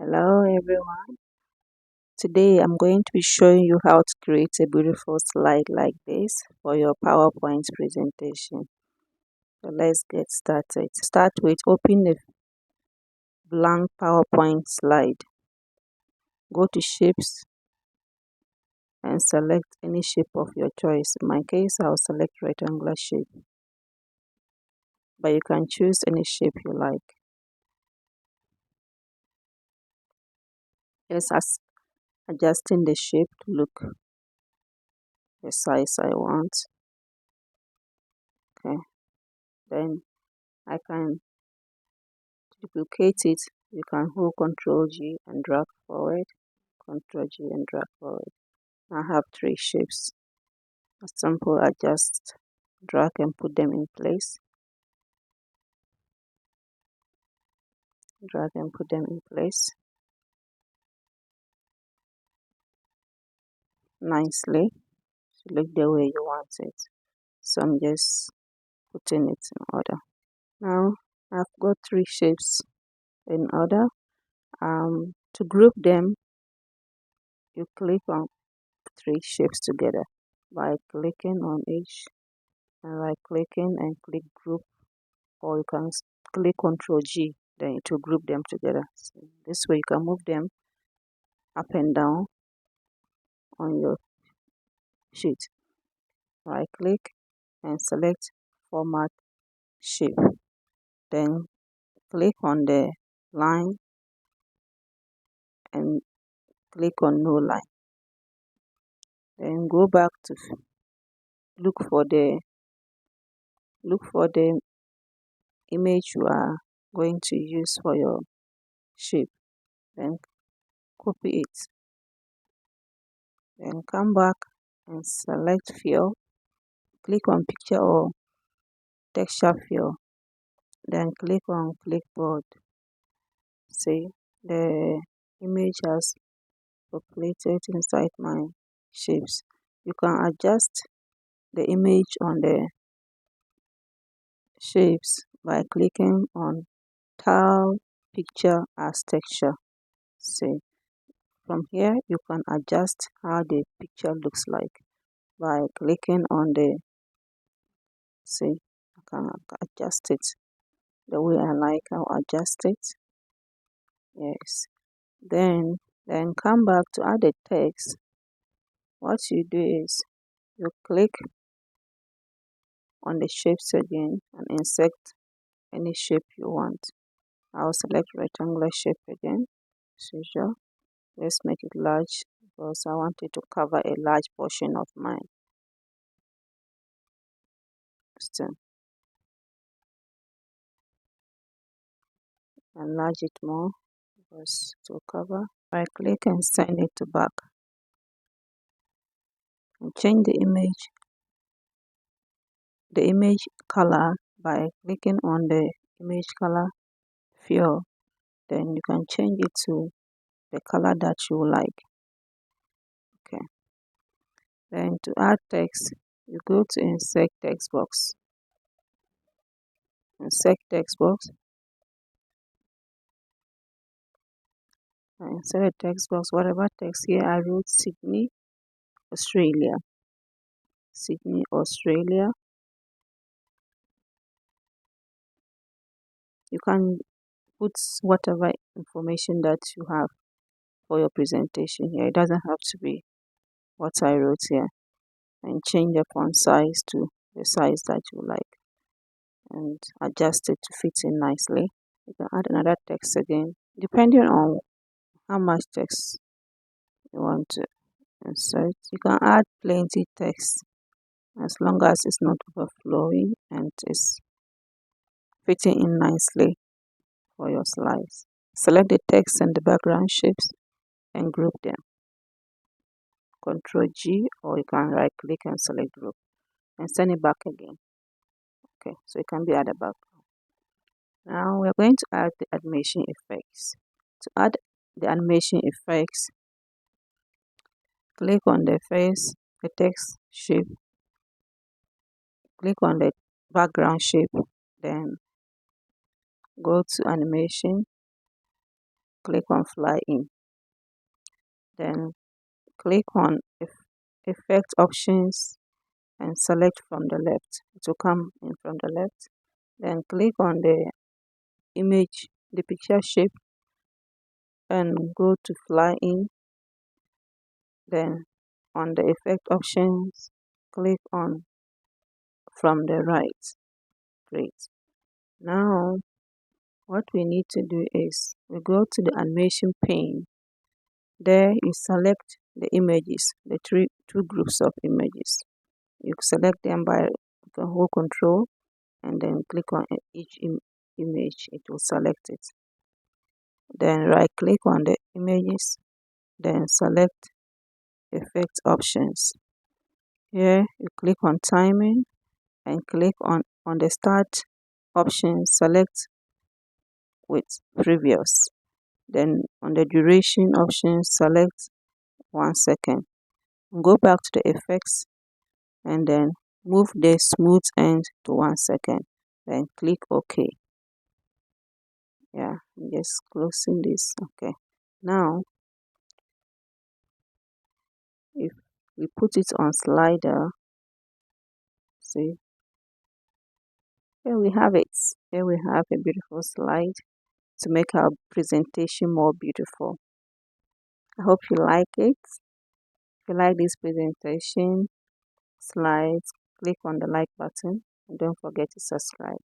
Hello everyone. Today I'm going to be showing you how to create a beautiful slide like this for your PowerPoint presentation. So let's get started. Start with open a blank PowerPoint slide. Go to shapes and select any shape of your choice. In my case, I'll select rectangular shape, but you can choose any shape you like. Just adjusting the shape to look the size I want. Okay, then I can duplicate it. You can hold Ctrl G and drag forward, Ctrl G and drag forward. I have three shapes. A simple adjust, drag and put them in place. Drag and put them in place nicely. Select the way you want it. So I'm just putting it in order. Now I've got three shapes in order. To group them, you click on three shapes together by clicking on each and right clicking and click group, or you can click Ctrl G, then it will group them together. So this way you can move them up and down on your sheet. Right click and select format shape, then click on the line and click on no line, then go back to look for the image you are going to use for your shape, then copy it, then come back and select fill, click on picture or texture fill, then click on clipboard. See, the image has populated inside my shapes. You can adjust the image on the shapes by clicking on tile picture as texture. See, from here you can adjust how the picture looks like by clicking on the, see, I can adjust it the way I like. I'll adjust it. Yes. Then come back to add the text. What you do is you click on the shapes again and insert any shape you want. I'll select rectangular shape again as usual. Let's make it large because I want it to cover a large portion of my stem. Enlarge it more because it will cover. Right click and send it to back. And change the image color by clicking on the image color fill. Then you can change it to the color that you like. Okay. Then to add text, you go to insert text box. Insert text box. I insert text box, whatever text here. I wrote Sydney, Australia. Sydney, Australia. You can put whatever information that you have for your presentation here. It doesn't have to be what I wrote here. And change the font size to the size that you like and adjust it to fit in nicely. You can add another text again depending on how much text you want to insert. You can add plenty text as long as it's not overflowing and it's fitting in nicely for your slides. Select the text and the background shapes and group them. Ctrl G, or you can right click and select group and send it back again. Okay, so it can be at the back. Now we're going to add the animation effects. To add the animation effects, click on the face, the text shape, click on the background shape, then go to animation, click on fly in. Then click on effect options and select from the left. It will come in from the left. Then click on the image, the picture shape, and go to fly in. Then on the effect options, click on from the right. Great. Now what we need to do is we go to the animation pane. There you select the images, the two groups of images. You select them by hold control and then click on each image. It will select it. Then right click on the images, then select effect options. Here you click on timing and click on the start option, select with previous. Then on the duration option, select 1 second. Go back to the effects and then move the smooth end to 1 second. Then click OK. Yeah, I'm just closing this. Okay. Now, if we put it on slider, see, here we have it. Here we have a beautiful slide to make our presentation more beautiful. I hope you like it. If you like this presentation slides, click on the like button and don't forget to subscribe.